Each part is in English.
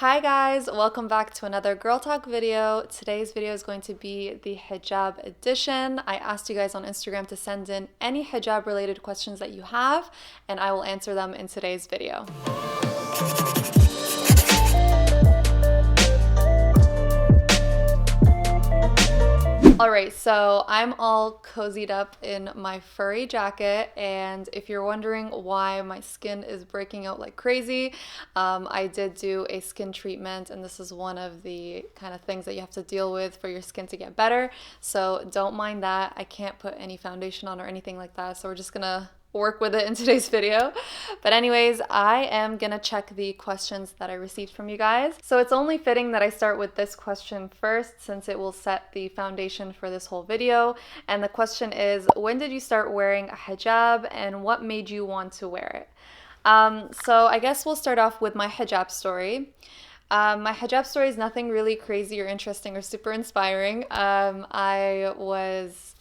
Hi guys, welcome back to another Girl Talk video. Today's video is going to be the hijab edition. I asked you guys on Instagram to send in any hijab related questions that you have, and I will answer them in today's video. Alright, so I'm all cozied up in my furry jacket, and if you're wondering why my skin is breaking out like crazy, I did do a skin treatment, and this is one of the kind of things that you have to deal with for your skin to get better, so don't mind that. I can't put any foundation on or anything like that, so we're just gonna work with it in today's video. But anyways, I am gonna check the questions that I received from you guys. So it's only fitting that I start with this question first, since it will set the foundation for this whole video. And the question is, when did you start wearing a hijab and what made you want to wear it? So I guess we'll start off with my hijab story. My hijab story is nothing really crazy or interesting or super inspiring. I was,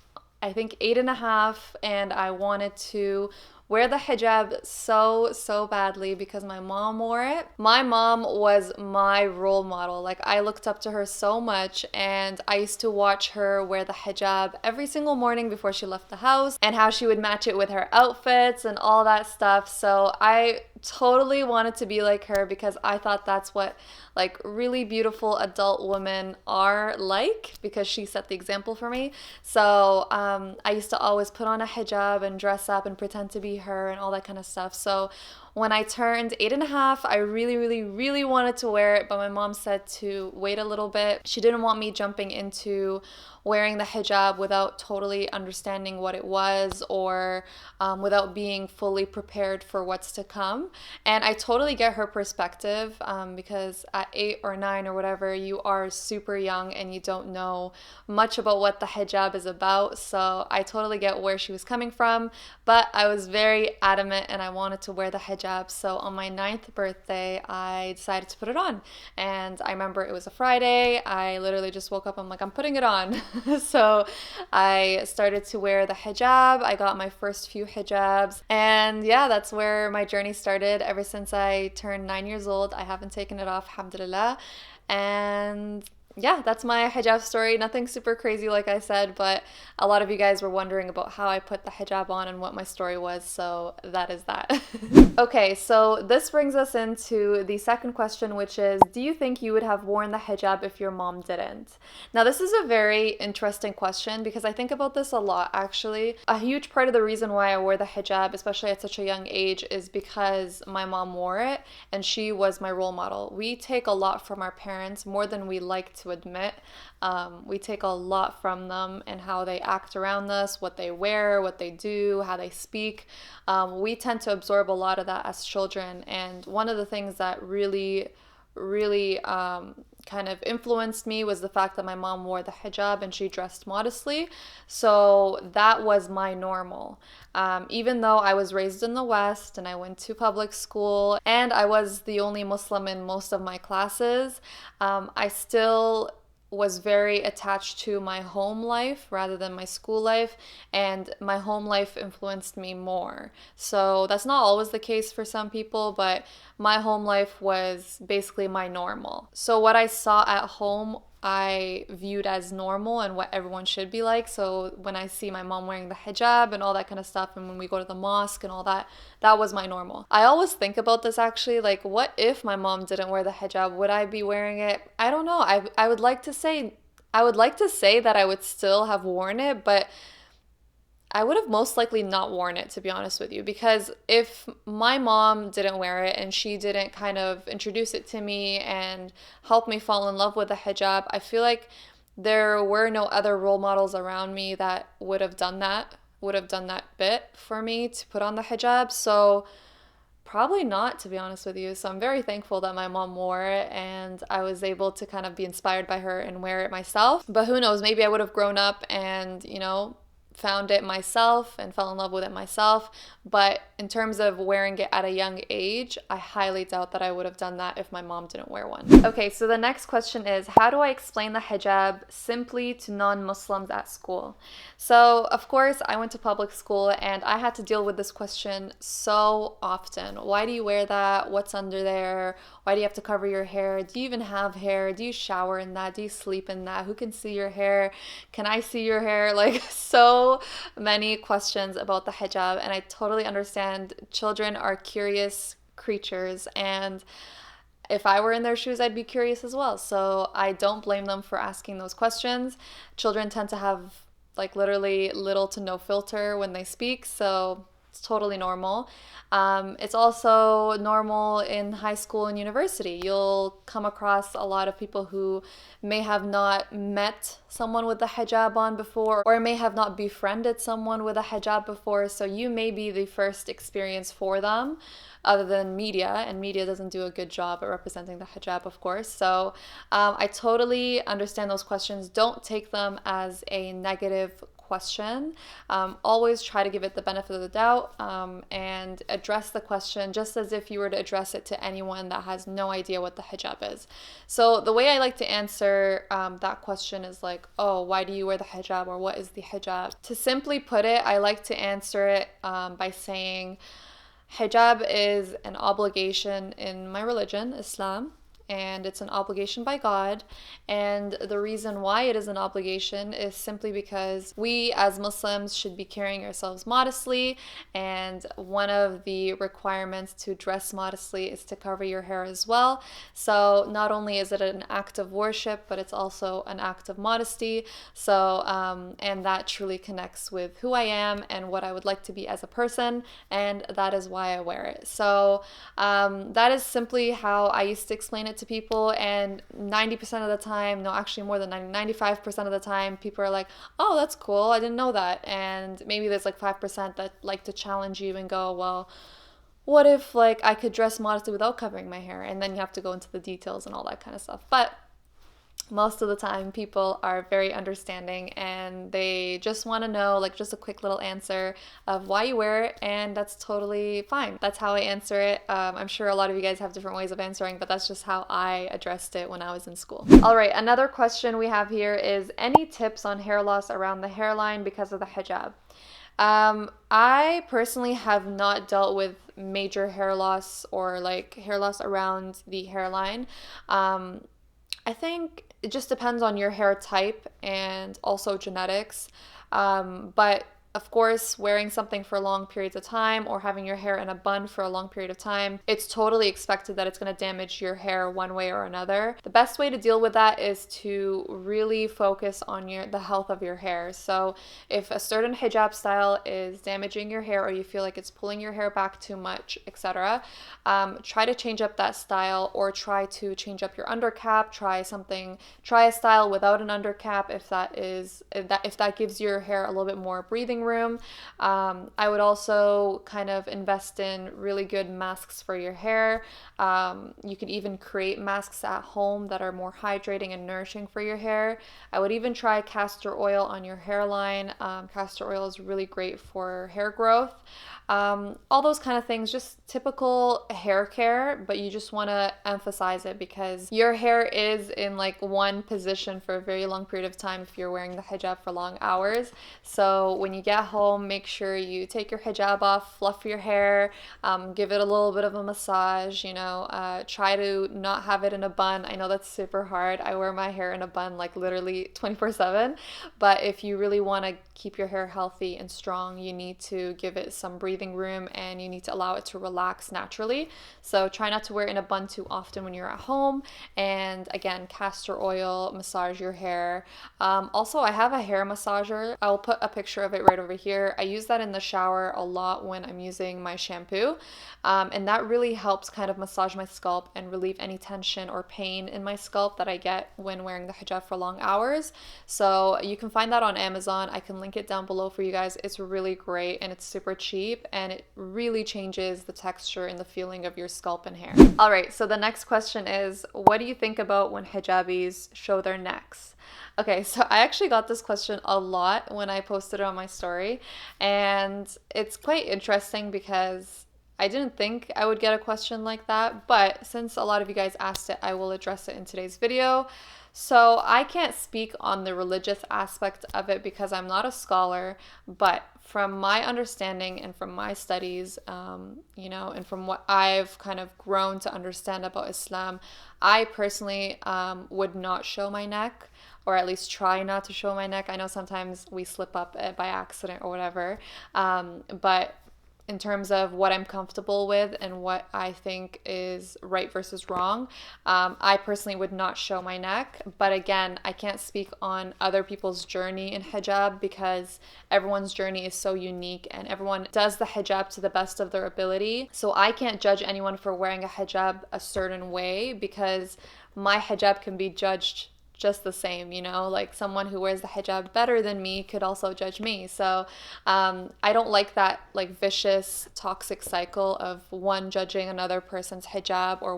I think, 8.5, and I wanted to wear the hijab so badly because my mom wore it. My mom was my role model. Like, I looked up to her so much, and I used to watch her wear the hijab every single morning before she left the house, and how she would match it with her outfits and all that stuff. So I totally wanted to be like her because I thought that's what like really beautiful adult women are like, because she set the example for me. So I used to always put on a hijab and dress up and pretend to be her and all that kind of stuff. So when I turned 8.5, I really wanted to wear it, but my mom said to wait a little bit. She didn't want me jumping into wearing the hijab without totally understanding what it was, or without being fully prepared for what's to come. And I totally get her perspective, because at 8 or 9 or whatever, you are super young and you don't know much about what the hijab is about. So I totally get where she was coming from, but I was very adamant and I wanted to wear the hijab. So on my 9th birthday, I decided to put it on. And I remember it was a Friday. I literally just woke up, I'm like, I'm putting it on. So I started to wear the hijab. I got my first few hijabs, and yeah, that's where my journey started. Ever since I turned 9 years old, I haven't taken it off, alhamdulillah. And yeah, that's my hijab story. Nothing super crazy, like I said, but a lot of you guys were wondering about how I put the hijab on and what my story was, so that is that. Okay, so this brings us into the second question, which is, do you think you would have worn the hijab if your mom didn't? Now, this is a very interesting question because I think about this a lot, actually. A huge part of the reason why I wore the hijab, especially at such a young age, is because my mom wore it and she was my role model. We take a lot from our parents, more than we like to admit. We take a lot from them and how they act around us, what they wear, what they do, how they speak. We tend to absorb a lot of that as children, and one of the things that really kind of influenced me was the fact that my mom wore the hijab and she dressed modestly. So that was my normal. Even though I was raised in the West and I went to public school and I was the only Muslim in most of my classes, I still was very attached to my home life rather than my school life, and my home life influenced me more. So that's not always the case for some people, but my home life was basically my normal. So what I saw at home, I viewed as normal and what everyone should be like. So when I see my mom wearing the hijab and all that kind of stuff, and when we go to the mosque and all that, that was my normal. I always think about this, actually, like, what if my mom didn't wear the hijab? Would I be wearing it? I don't know. I would like to say that I would still have worn it, but I would have most likely not worn it, to be honest with you, because if my mom didn't wear it and she didn't kind of introduce it to me and help me fall in love with the hijab, I feel like there were no other role models around me that would have done that bit for me to put on the hijab. So probably not, to be honest with you. So I'm very thankful that my mom wore it and I was able to kind of be inspired by her and wear it myself. But who knows, maybe I would have grown up and, found it myself and fell in love with it myself. But in terms of wearing it at a young age, I highly doubt that I would have done that if my mom didn't wear one. Okay, so the next question is, how do I explain the hijab simply to non-Muslims at school? So, of course, I went to public school and I had to deal with this question so often. Why do you wear that? What's under there? Why do you have to cover your hair? Do you even have hair? Do you shower in that? Do you sleep in that? Who can see your hair? Can I see your hair? Like, so many questions about the hijab, and I totally understand. Children are curious creatures, and if I were in their shoes, I'd be curious as well. So I don't blame them for asking those questions. Children tend to have like literally little to no filter when they speak, so it's totally normal. It's also normal in high school and university. You'll come across a lot of people who may have not met someone with a hijab on before, or may have not befriended someone with a hijab before, so you may be the first experience for them, other than media, and media doesn't do a good job at representing the hijab, of course. So I totally understand those questions. Don't take them as a negative question. Always try to give it the benefit of the doubt, and address the question just as if you were to address it to anyone that has no idea what the hijab is. So the way I like to answer that question is like, oh, why do you wear the hijab, or what is the hijab? To simply put it, I like to answer it by saying, hijab is an obligation in my religion, Islam, and it's an obligation by God. And the reason why it is an obligation is simply because we as Muslims should be carrying ourselves modestly, and one of the requirements to dress modestly is to cover your hair as well. So not only is it an act of worship, but it's also an act of modesty. So and that truly connects with who I am and what I would like to be as a person, and that is why I wear it. So that is simply how I used to explain it to people, and 90% of the time, no, actually more than 95% of the time, people are like, oh, that's cool, I didn't know that. And maybe there's like 5% that like to challenge you and go, well, what if like I could dress modestly without covering my hair? And then you have to go into the details and all that kind of stuff. But most of the time people are very understanding, and they just want to know like just a quick little answer of why you wear it, and that's totally fine. That's how I answer it. I'm sure a lot of you guys have different ways of answering, but that's just how I addressed it when I was in school. All right, another question we have here is, any tips on hair loss around the hairline because of the hijab? I personally have not dealt with major hair loss or like hair loss around the hairline. I think it just depends on your hair type and also genetics. But of course, wearing something for long periods of time or having your hair in a bun for a long period of time, it's totally expected that it's going to damage your hair one way or another. The best way to deal with that is to really focus on the health of your hair. So if a certain hijab style is damaging your hair, or you feel like it's pulling your hair back too much, etc., try to change up that style, or try to change up your undercap. Try a style without an undercap if that gives your hair a little bit more breathing room. I would also kind of invest in really good masks for your hair. You could even create masks at home that are more hydrating and nourishing for your hair. I would even try castor oil on your hairline. Castor oil is really great for hair growth. All those kind of things, just typical hair care, but you just want to emphasize it because your hair is in like one position for a very long period of time if you're wearing the hijab for long hours. So when you get home, make sure you take your hijab off, fluff your hair, give it a little bit of a massage, try to not have it in a bun. I know that's super hard. I wear my hair in a bun like literally 24/7, but if you really want to keep your hair healthy and strong, you need to give it some breathing room and you need to allow it to relax naturally. So try not to wear it in a bun too often when you're at home. And again, castor oil, massage your hair. Also, I have a hair massager. I'll put a picture of it right over here. I use that in the shower a lot when I'm using my shampoo. And that really helps kind of massage my scalp and relieve any tension or pain in my scalp that I get when wearing the hijab for long hours. So you can find that on Amazon. I can link it down below for you guys. It's really great and it's super cheap, and it really changes the texture and the feeling of your scalp and hair. All right, so the next question is, what do you think about when hijabis show their necks? Okay, so I actually got this question a lot when I posted it on my story. Story. And it's quite interesting because I didn't think I would get a question like that, but since a lot of you guys asked it, I will address it in today's video. So I can't speak on the religious aspect of it because I'm not a scholar, but from my understanding and from my studies, and from what I've kind of grown to understand about Islam, I personally would not show my neck, or at least try not to show my neck. I know sometimes we slip up by accident or whatever, but in terms of what I'm comfortable with and what I think is right versus wrong, I personally would not show my neck. But again, I can't speak on other people's journey in hijab because everyone's journey is so unique and everyone does the hijab to the best of their ability. So I can't judge anyone for wearing a hijab a certain way because my hijab can be judged just the same, like someone who wears the hijab better than me could also judge me. So I don't like that like vicious toxic cycle of one judging another person's hijab or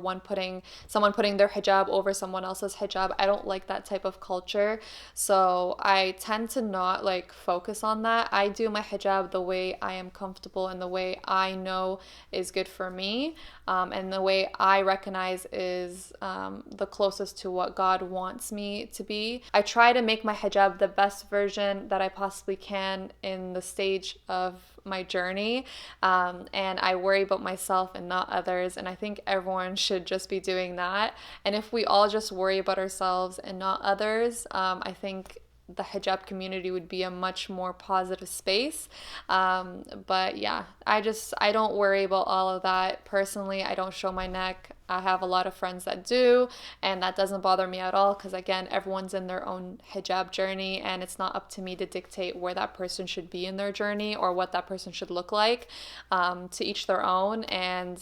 someone putting their hijab over someone else's hijab. I don't like that type of culture. So I tend to not like focus on that. I do my hijab the way I am comfortable and the way I know is good for me, and the way I recognize is the closest to what God wants me to be. I try to make my hijab the best version that I possibly can in the stage of my journey, and I worry about myself and not others, and I think everyone should just be doing that. And if we all just worry about ourselves and not others, I think the hijab community would be a much more positive space. But yeah, I don't worry about all of that. Personally, I don't show my neck. I have a lot of friends that do, and that doesn't bother me at all because again, everyone's in their own hijab journey and it's not up to me to dictate where that person should be in their journey or what that person should look like. To each their own. And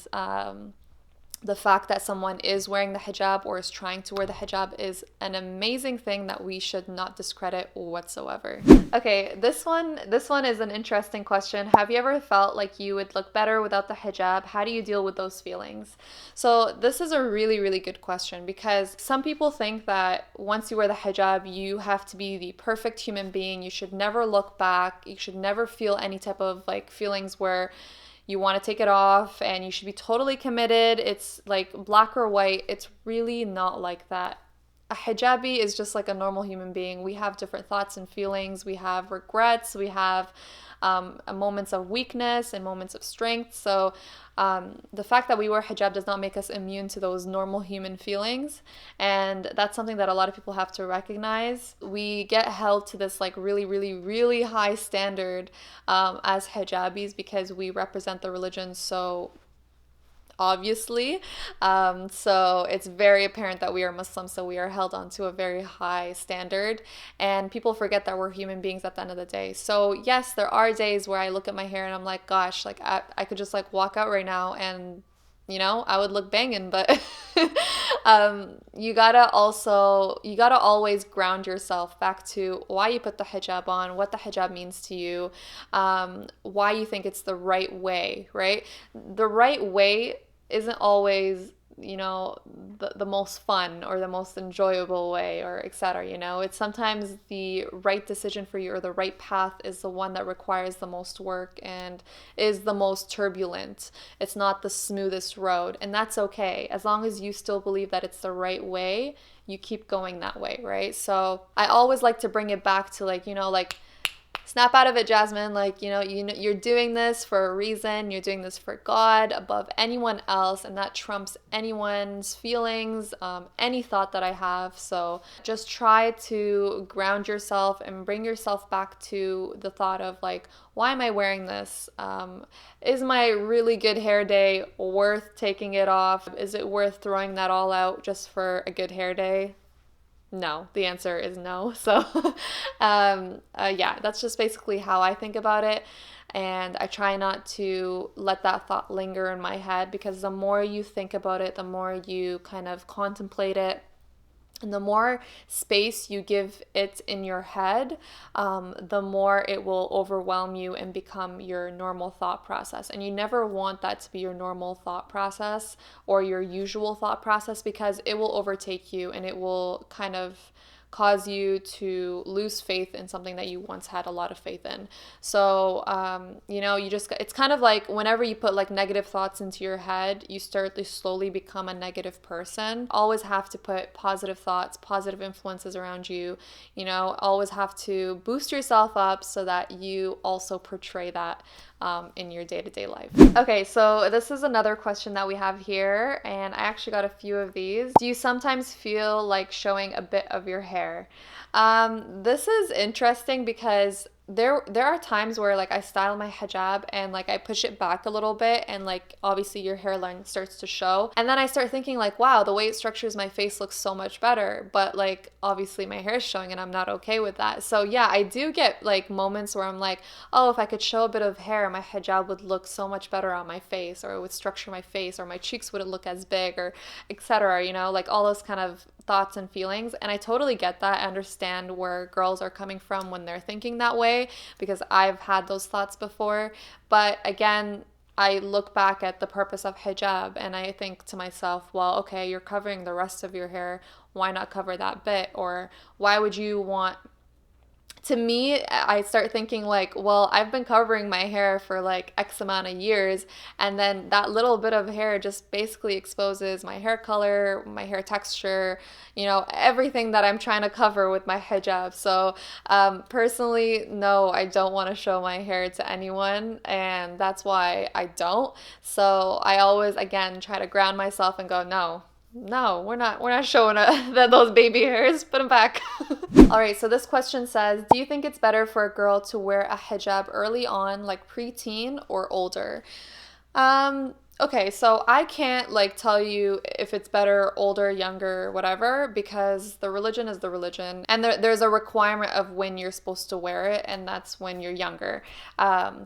the fact that someone is wearing the hijab or is trying to wear the hijab is an amazing thing that we should not discredit whatsoever. Okay, this one is an interesting question. Have you ever felt like you would look better without the hijab? How do you deal with those feelings? So this is a really, really good question because some people think that once you wear the hijab, you have to be the perfect human being. You should never look back. You should never feel any type of like feelings where you want to take it off and you should be totally committed. It's like black or white. It's really not like that. A hijabi is just like a normal human being. We have different thoughts and feelings. We have regrets. We have moments of weakness and moments of strength. So the fact that we wear hijab does not make us immune to those normal human feelings. And that's something that a lot of people have to recognize. We get held to this like really, really, really high standard as hijabis because we represent the religion so obviously. So it's very apparent that we are Muslim, so we are held onto a very high standard, and people forget that we're human beings at the end of the day. So yes, there are days where I look at my hair and I'm like, gosh, like I could just like walk out right now and I would look banging, but you gotta always ground yourself back to why you put the hijab on, what the hijab means to you, why you think it's the right way, right? The right way isn't always the most fun or the most enjoyable way or etc. It's sometimes the right decision for you or the right path is the one that requires the most work and is the most turbulent. It's not the smoothest road, and that's okay as long as you still believe that it's the right way. You keep going that way, right? So I always like to bring it back to like snap out of it, Jasmine. Like, you're doing this for a reason. You're doing this for God above anyone else, and that trumps anyone's feelings, any thought that I have. So just try to ground yourself and bring yourself back to the thought of like, why am I wearing this? Is my really good hair day worth taking it off? Is it worth throwing that all out just for a good hair day? No, the answer is no. So yeah, that's just basically how I think about it. And I try not to let that thought linger in my head, because the more you think about it, the more you kind of contemplate it, and the more space you give it in your head, the more it will overwhelm you and become your normal thought process. And you never want that to be your normal thought process or your usual thought process, because it will overtake you and it will kind of cause you to lose faith in something that you once had a lot of faith in. So, it's kind of like whenever you put like negative thoughts into your head, you start to slowly become a negative person. Always have to put positive thoughts, positive influences around you, always have to boost yourself up so that you also portray that in your day-to-day life. Okay, so this is another question that we have here, and I actually got a few of these. Do you sometimes feel like showing a bit of your hair? This is interesting because there are times where like I style my hijab and like I push it back a little bit, and like obviously your hairline starts to show, and then I start thinking like, wow, the way it structures my face looks so much better, but like obviously my hair is showing and I'm not okay with that. So yeah, I do get like moments where I'm like, oh, if I could show a bit of hair, my hijab would look so much better on my face, or it would structure my face, or my cheeks wouldn't look as big, or etc. Like all those kind of thoughts and feelings. And I totally get that. I understand where girls are coming from when they're thinking that way, because I've had those thoughts before. But again, I look back at the purpose of hijab and I think to myself, well, okay, you're covering the rest of your hair. Why not cover that bit? Or why would you want... To me, I start thinking like, well, I've been covering my hair for like X amount of years, and then that little bit of hair just basically exposes my hair color, my hair texture, everything that I'm trying to cover with my hijab. So personally, no, I don't want to show my hair to anyone, and that's why I don't. So I always, again, try to ground myself and go, no, we're not showing those baby hairs. Put them back. All right, so this question says, do you think it's better for a girl to wear a hijab early on, like preteen, or older? Okay, so I can't like tell you if it's better older, younger, whatever, because the religion is the religion, and there's a requirement of when you're supposed to wear it, and that's when you're younger.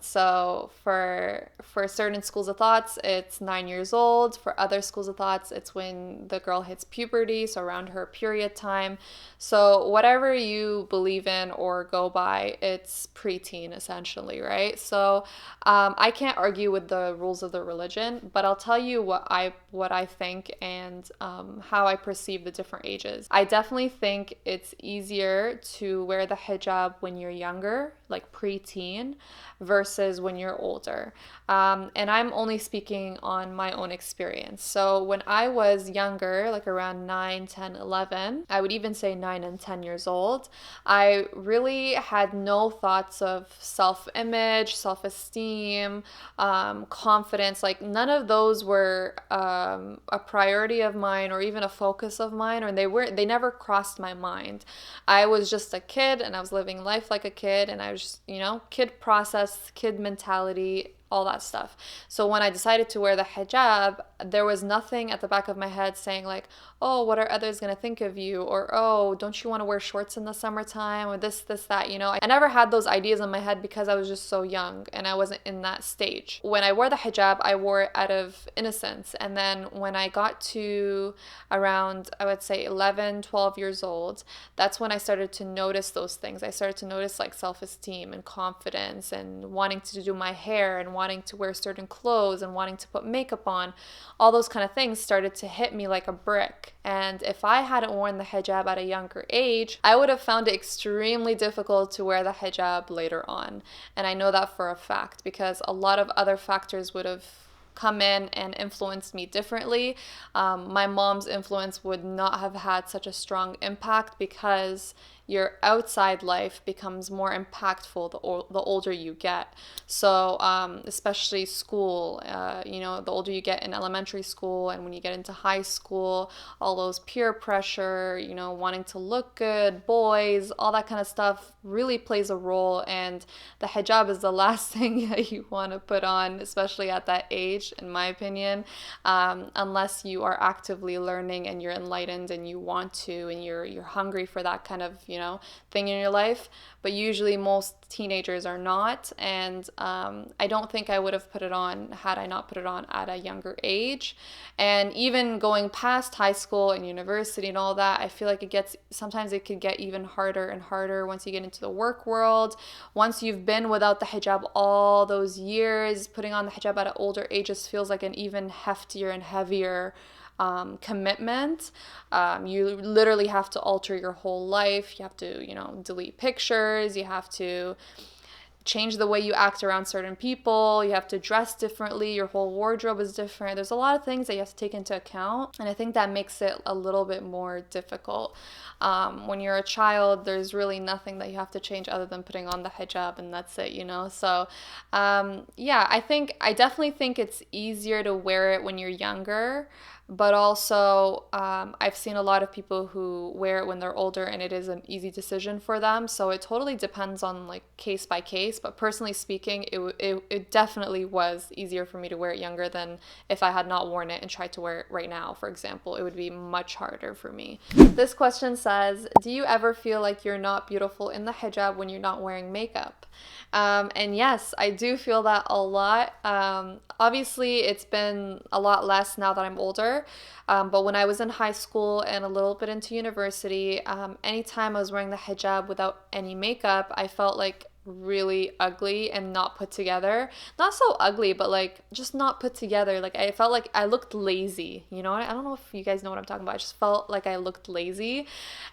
So for certain schools of thoughts, it's 9 years old. For other schools of thoughts, it's when the girl hits puberty, so around her period time. So whatever you believe in or go by, it's preteen essentially, right? So I can't argue with the rules of the religion, but I'll tell you what I think and how I perceive the different ages. I definitely think it's easier to wear the hijab when you're younger, like preteen, versus when you're older. And I'm only speaking on my own experience. So when I was younger, like around 9, 10, 11, I would even say 9 and 10 years old, I really had no thoughts of self-image, self-esteem, confidence. Like none of those were a priority of mine or even a focus of mine, or they never crossed my mind. I was just a kid and I was living life like a kid, and I was just, kid process, kid mentality, all that stuff. So when I decided to wear the hijab, there was nothing at the back of my head saying like, oh, what are others going to think of you? Or, oh, don't you want to wear shorts in the summertime? Or this, that, I never had those ideas in my head because I was just so young and I wasn't in that stage. When I wore the hijab, I wore it out of innocence. And then when I got to around, I would say 11, 12 years old, that's when I started to notice those things. I started to notice like self-esteem and confidence and wanting to do my hair and wanting to wear certain clothes and wanting to put makeup on. All those kind of things started to hit me like a brick. And if I hadn't worn the hijab at a younger age, I would have found it extremely difficult to wear the hijab later on. And I know that for a fact because a lot of other factors would have come in and influenced me differently. My mom's influence would not have had such a strong impact because your outside life becomes more impactful the older you get. So especially school, the older you get in elementary school and when you get into high school, all those peer pressure, wanting to look good, boys, all that kind of stuff really plays a role. And the hijab is the last thing that you want to put on, especially at that age, in my opinion, unless you are actively learning and you're enlightened and you want to and you're hungry for that kind of thing in your life. But usually most teenagers are not, and I don't think I would have put it on had I not put it on at a younger age. And even going past high school and university and all that, I feel like sometimes it could get even harder and harder once you get into the work world. Once you've been without the hijab all those years, putting on the hijab at an older age just feels like an even heftier and heavier commitment. You literally have to alter your whole life. You have to, delete pictures. You have to change the way you act around certain people. You have to dress differently. Your whole wardrobe is different. There's a lot of things that you have to take into account. And I think that makes it a little bit more difficult. When you're a child, there's really nothing that you have to change other than putting on the hijab, and that's it, So, yeah, I definitely think it's easier to wear it when you're younger. But also, I've seen a lot of people who wear it when they're older, and it is an easy decision for them. So it totally depends on like case by case. But personally speaking, it definitely was easier for me to wear it younger than if I had not worn it and tried to wear it right now, for example. It would be much harder for me. This question says, do you ever feel like you're not beautiful in the hijab when you're not wearing makeup? And yes, I do feel that a lot. Obviously, it's been a lot less now that I'm older. But when I was in high school and a little bit into university, anytime I was wearing the hijab without any makeup, I felt like really ugly and not put together. Not so ugly, but like just not put together. Like I felt like I looked lazy, I don't know if you guys know what I'm talking about. I just felt like I looked lazy.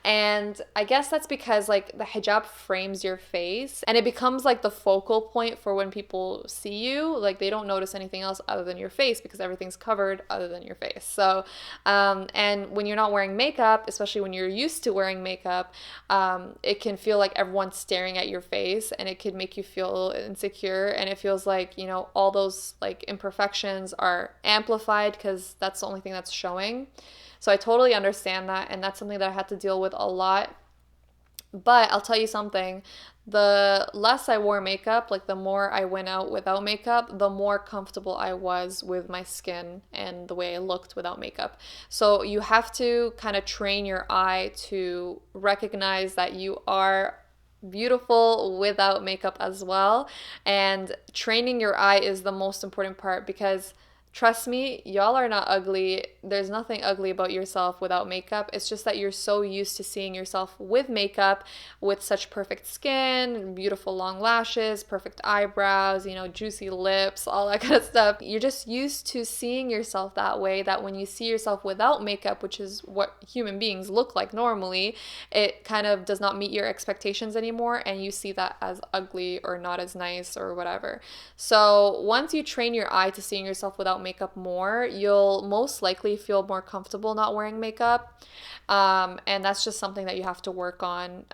And I guess that's because like the hijab frames your face and it becomes like the focal point for when people see you. Like they don't notice anything else other than your face because everything's covered other than your face. So and when you're not wearing makeup, especially when you're used to wearing makeup, it can feel like everyone's staring at your face, and it could make you feel insecure, and it feels like, all those like imperfections are amplified because that's the only thing that's showing. So I totally understand that, and that's something that I had to deal with a lot. But I'll tell you something, the less I wore makeup, like the more I went out without makeup, the more comfortable I was with my skin and the way I looked without makeup. So you have to kind of train your eye to recognize that you are beautiful without makeup as well. And training your eye is the most important part because trust me, y'all are not ugly. There's nothing ugly about yourself without makeup. It's just that you're so used to seeing yourself with makeup, with such perfect skin, beautiful long lashes, perfect eyebrows, juicy lips, all that kind of stuff. You're just used to seeing yourself that way, that when you see yourself without makeup, which is what human beings look like normally, it kind of does not meet your expectations anymore, and you see that as ugly or not as nice or whatever. So once you train your eye to seeing yourself without makeup more, you'll most likely feel more comfortable not wearing makeup. And that's just something that you have to work on,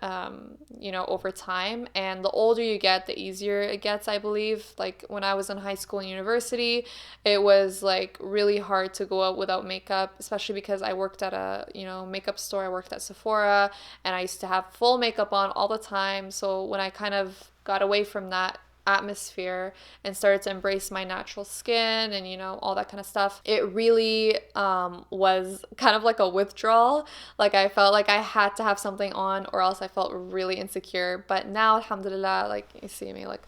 over time. And the older you get, the easier it gets, I believe. Like when I was in high school and university, it was like really hard to go out without makeup, especially because I worked at a, makeup store. I worked at Sephora, and I used to have full makeup on all the time. So when I kind of got away from that atmosphere and started to embrace my natural skin and all that kind of stuff, it really was kind of like a withdrawal. Like I felt like I had to have something on or else I felt really insecure. But now, alhamdulillah, like you see me like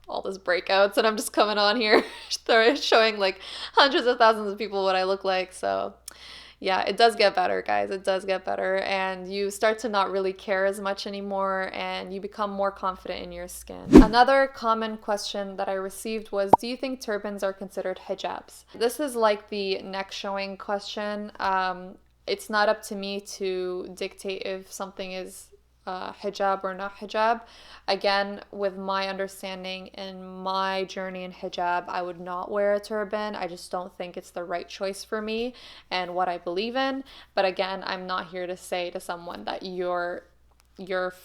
all those breakouts and I'm just coming on here showing like hundreds of thousands of people what I look like. So yeah, it does get better, guys. It does get better. And you start to not really care as much anymore, and you become more confident in your skin. Another common question that I received was, do you think turbans are considered hijabs? This is like the neck showing question. It's not up to me to dictate if something is hijab or not hijab. Again, with my understanding and my journey in hijab, I would not wear a turban. I just don't think it's the right choice for me and what I believe in. But again, I'm not here to say to someone that your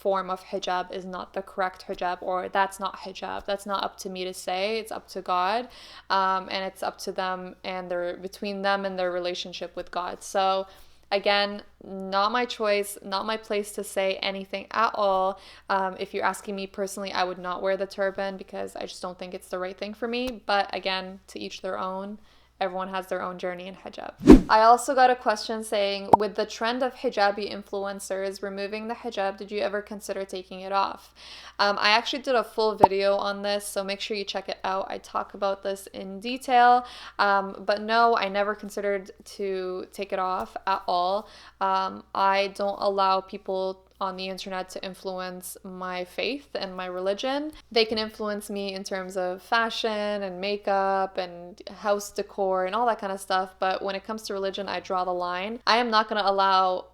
form of hijab is not the correct hijab or that's not hijab. That's not up to me to say. It's up to God, and it's up to them and between them and their relationship with God. So again, not my choice, not my place to say anything at all. If you're asking me personally, I would not wear the turban because I just don't think it's the right thing for me. But again, to each their own. Everyone has their own journey in hijab. I also got a question saying, with the trend of hijabi influencers removing the hijab, did you ever consider taking it off? I actually did a full video on this, so make sure you check it out. I talk about this in detail, but no, I never considered to take it off at all. I don't allow people on the internet to influence my faith and my religion. They can influence me in terms of fashion and makeup and house decor and all that kind of stuff. But when it comes to religion, I draw the line. I am not going to allow,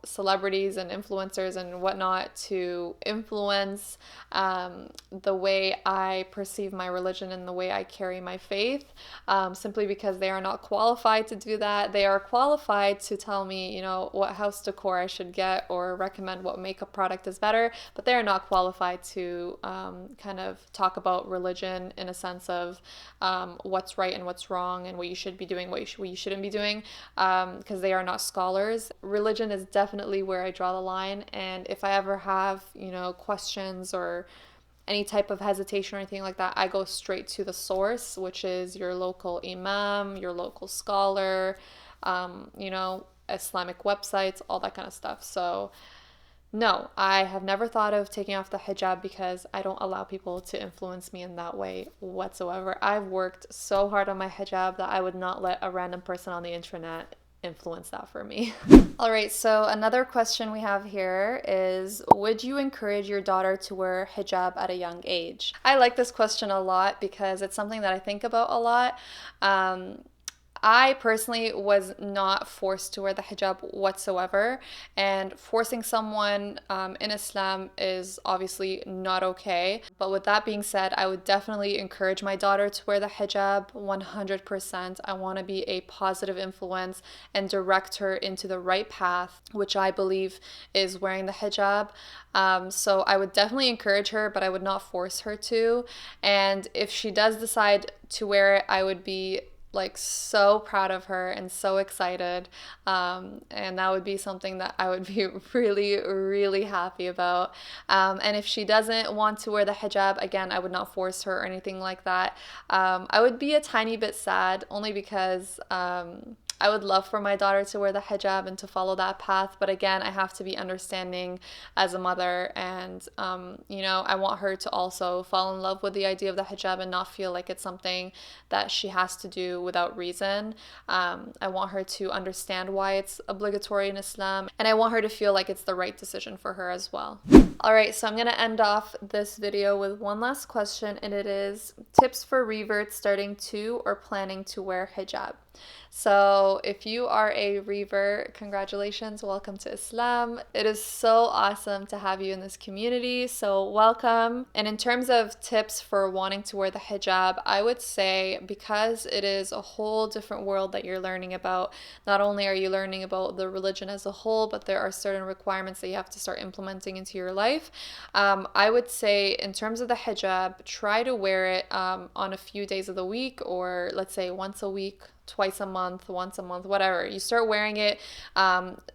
celebrities and influencers and whatnot to influence the way I perceive my religion and the way I carry my faith, simply because they are not qualified to do that. They are qualified to tell me, what house decor I should get or recommend what makeup product is better, but they are not qualified to kind of talk about religion in a sense of what's right and what's wrong and what you should be doing, what you shouldn't be doing, because they are not scholars. Religion is definitely where I draw the line, and if I ever have, questions or any type of hesitation or anything like that, I go straight to the source, which is your local imam, your local scholar, Islamic websites, all that kind of stuff. So no, I have never thought of taking off the hijab because I don't allow people to influence me in that way whatsoever. I've worked so hard on my hijab that I would not let a random person on the internet influence that for me. All right, so another question we have here is, would you encourage your daughter to wear hijab at a young age? I like this question a lot because it's something that I think about a lot. I personally was not forced to wear the hijab whatsoever, and forcing someone in Islam is obviously not okay. But with that being said, I would definitely encourage my daughter to wear the hijab 100%. I want to be a positive influence and direct her into the right path, which I believe is wearing the hijab. So I would definitely encourage her, but I would not force her to. And if she does decide to wear it, I would be so proud of her and so excited, and that would be something that I would be really, really happy about. And if she doesn't want to wear the hijab, again, I would not force her or anything like that. I would be a tiny bit sad, only because I would love for my daughter to wear the hijab and to follow that path, but again, I have to be understanding as a mother, and I want her to also fall in love with the idea of the hijab and not feel like it's something that she has to do without reason. I want her to understand why it's obligatory in Islam, and I want her to feel like it's the right decision for her as well. All right, so I'm going to end off this video with one last question, and it is tips for reverts starting to or planning to wear hijab. So if you are a revert, congratulations, welcome to Islam. It is so awesome to have you in this community, so welcome. And in terms of tips for wanting to wear the hijab, I would say, because it is a whole different world that you're learning about, not only are you learning about the religion as a whole, but there are certain requirements that you have to start implementing into your life. I would say in terms of the hijab, try to wear it on a few days of the week, or let's say once a week, twice a month, once a month, whatever. You start wearing it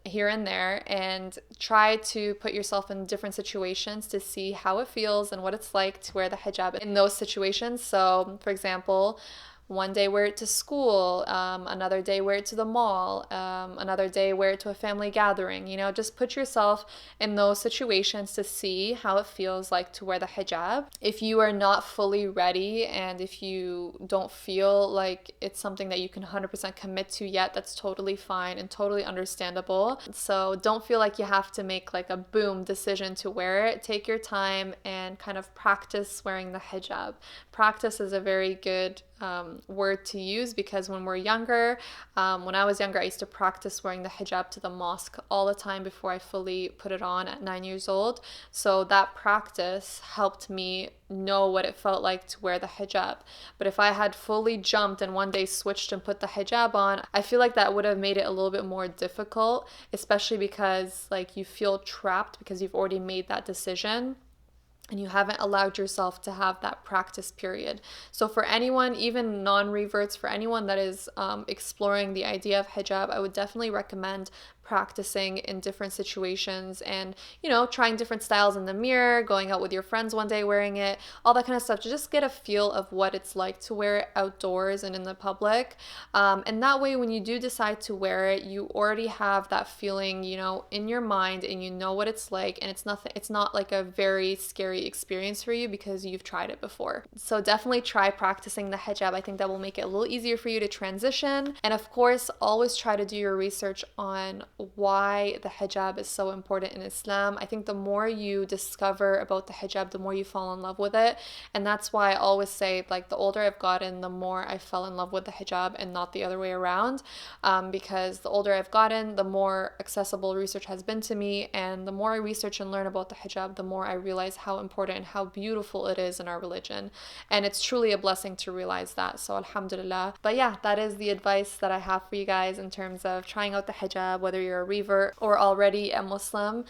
here and there, and try to put yourself in different situations to see how it feels and what it's like to wear the hijab in those situations. So, for example, one day wear it to school, another day wear it to the mall, another day wear it to a family gathering. Just put yourself in those situations to see how it feels like to wear the hijab. If you are not fully ready and if you don't feel like it's something that you can 100% commit to yet, that's totally fine and totally understandable. So don't feel like you have to make like a boom decision to wear it. Take your time and kind of practice wearing the hijab. Practice is a very good word to use, because when we're younger, when I was younger, I used to practice wearing the hijab to the mosque all the time before I fully put it on at 9 years old. So that practice helped me know what it felt like to wear the hijab. But if I had fully jumped and one day switched and put the hijab on, I feel like that would have made it a little bit more difficult, especially because you feel trapped because you've already made that decision and you haven't allowed yourself to have that practice period. So for anyone, even non-reverts, for anyone that is exploring the idea of hijab, I would definitely recommend practicing in different situations and, trying different styles in the mirror, going out with your friends one day wearing it, all that kind of stuff, to just get a feel of what it's like to wear it outdoors and in the public. And that way, when you do decide to wear it, you already have that feeling, in your mind, and you know what it's like, and it's not like a very scary experience for you because you've tried it before. So definitely try practicing the hijab. I think that will make it a little easier for you to transition. And of course, always try to do your research on why the hijab is so important in Islam. I think the more you discover about the hijab, the more you fall in love with it. And that's why I always say, like, the older I've gotten, the more I fell in love with the hijab and not the other way around. Because the older I've gotten, the more accessible research has been to me. And the more I research and learn about the hijab, the more I realize how important and how beautiful it is in our religion. And it's truly a blessing to realize that. So, alhamdulillah. But yeah, that is the advice that I have for you guys in terms of trying out the hijab, whether you're a revert or already a Muslim.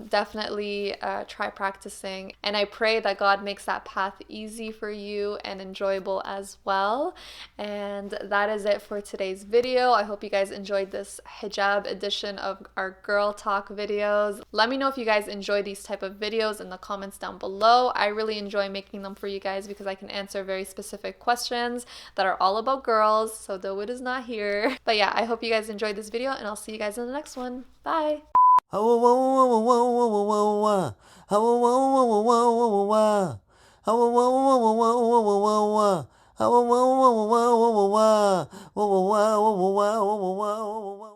Definitely try practicing. And I pray that God makes that path easy for you and enjoyable as well. And that is it for today's video. I hope you guys enjoyed this hijab edition of our girl talk videos. Let me know if you guys enjoy these type of videos in the comments down below. I really enjoy making them for you guys because I can answer very specific questions that are all about girls, so Dawood is not here. But yeah, I hope you guys enjoyed this video, and I'll see you guys in the next one. Bye!